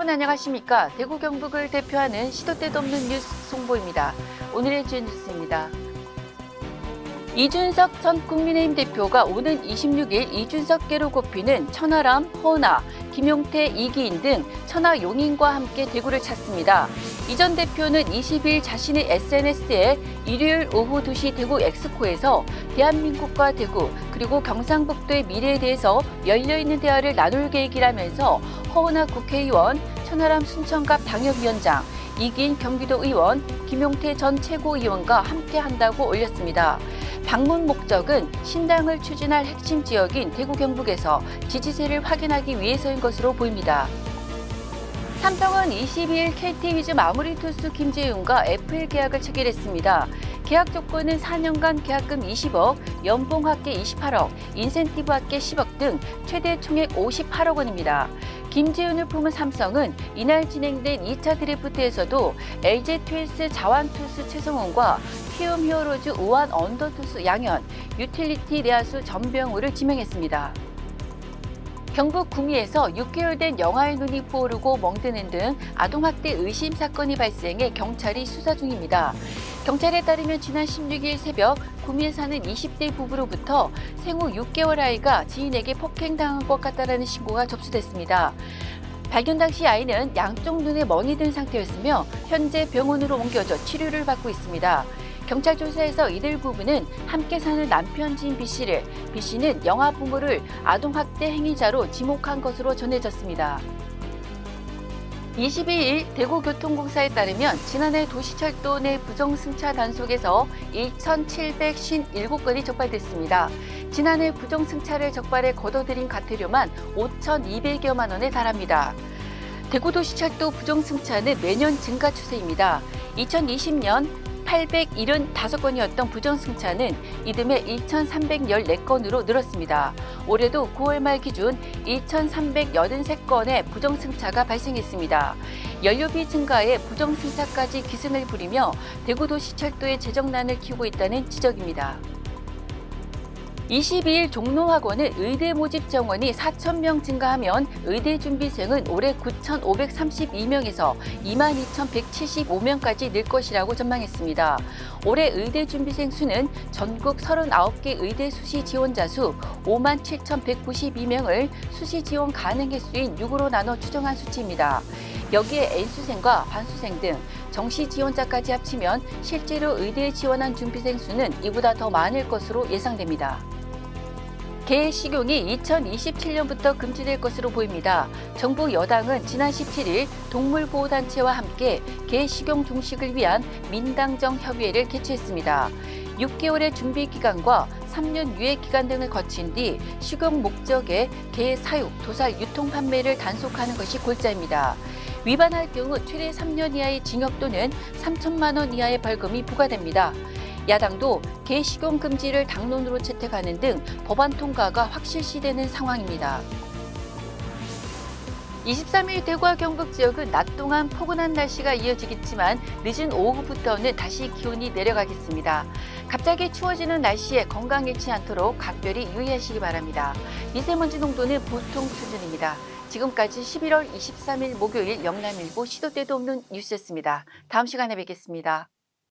여러분 안녕하십니까? 대구 경북을 대표하는 시도 때도 없는 뉴스 송보입니다. 오늘의 주요 뉴스입니다. 이준석 전 국민의힘 대표가 오는 26일 이준석계로 꼽히는 천하람, 허은하, 김용태, 이기인 등 천하 용인과 함께 대구를 찾습니다. 이 전 대표는 20일 자신의 SNS에 일요일 오후 2시 대구 엑스코에서 대한민국과 대구 그리고 경상북도의 미래에 대해서 열려있는 대화를 나눌 계획이라면서 허은하 국회의원, 천하람 순천갑 당협위원장, 이기인 경기도 의원, 김용태 전 최고위원과 함께한다고 올렸습니다. 방문 목적은 신당을 추진할 핵심 지역인 대구 경북에서 지지세를 확인하기 위해서인 것으로 보입니다. 삼성은 22일 KT 위즈 마무리 투수 김재윤과 FA 계약을 체결했습니다. 계약 조건은 4년간 계약금 20억, 연봉 합계 28억, 인센티브 합계 10억 등 최대 총액 58억 원입니다. 김재윤을 품은 삼성은 이날 진행된 2차 드래프트에서도 LG 트윈스 자완 투수 최성훈과 키움 히어로즈 우완 언더 투수 양현, 유틸리티 내야수 전병우를 지명했습니다. 경북 구미에서 6개월 된 영아의 눈이 부어오르고 멍드는 등 아동학대 의심 사건이 발생해 경찰이 수사 중입니다. 경찰에 따르면 지난 16일 새벽 구미에 사는 20대 부부로부터 생후 6개월 아이가 지인에게 폭행당한 것 같다라는 신고가 접수됐습니다. 발견 당시 아이는 양쪽 눈에 멍이 든 상태였으며 현재 병원으로 옮겨져 치료를 받고 있습니다. 경찰 조사에서 이들 부부는 함께 사는 남편 지인 B 씨는 영아 부모를 아동학대 행위자로 지목한 것으로 전해졌습니다. 22일 대구교통공사에 따르면 지난해 도시철도 내 부정승차 단속에서 1,757건이 적발됐습니다. 지난해 부정승차를 적발해 걷어들인 과태료만 5,200여만 원에 달합니다. 대구도시철도 부정승차는 매년 증가 추세입니다. 2020년 875건이었던 부정승차는 이듬해 1,314건으로 늘었습니다. 올해도 9월 말 기준 1,383건의 부정승차가 발생했습니다. 연료비 증가에 부정승차까지 기승을 부리며 대구도시철도의 재정난을 키우고 있다는 지적입니다. 22일 종로학원은 의대 모집 정원이 4,000명 증가하면 의대 준비생은 올해 9,532명에서 22,175명까지 늘 것이라고 전망했습니다. 올해 의대 준비생 수는 전국 39개 의대 수시 지원자 수 57,192명을 수시 지원 가능 횟수인 6으로 나눠 추정한 수치입니다. 여기에 N수생과 반수생 등 정시 지원자까지 합치면 실제로 의대에 지원한 준비생 수는 이보다 더 많을 것으로 예상됩니다. 개 식용이 2027년부터 금지될 것으로 보입니다. 정부 여당은 지난 17일 동물보호단체와 함께 개 식용 종식을 위한 민당정 협의회를 개최했습니다. 6개월의 준비 기간과 3년 유예 기간 등을 거친 뒤 식용 목적의 개 사육, 도살, 유통 판매를 단속하는 것이 골자입니다. 위반할 경우 최대 3년 이하의 징역 또는 3천만 원 이하의 벌금이 부과됩니다. 야당도 개 식용 금지를 당론으로 채택하는 등 법안 통과가 확실시되는 상황입니다. 23일 대구와 경북 지역은 낮 동안 포근한 날씨가 이어지겠지만 늦은 오후부터는 다시 기온이 내려가겠습니다. 갑자기 추워지는 날씨에 건강 잃지 않도록 각별히 유의하시기 바랍니다. 미세먼지 농도는 보통 수준입니다. 지금까지 11월 23일 목요일 영남일보 시도 때도 없는 뉴스였습니다. 다음 시간에 뵙겠습니다.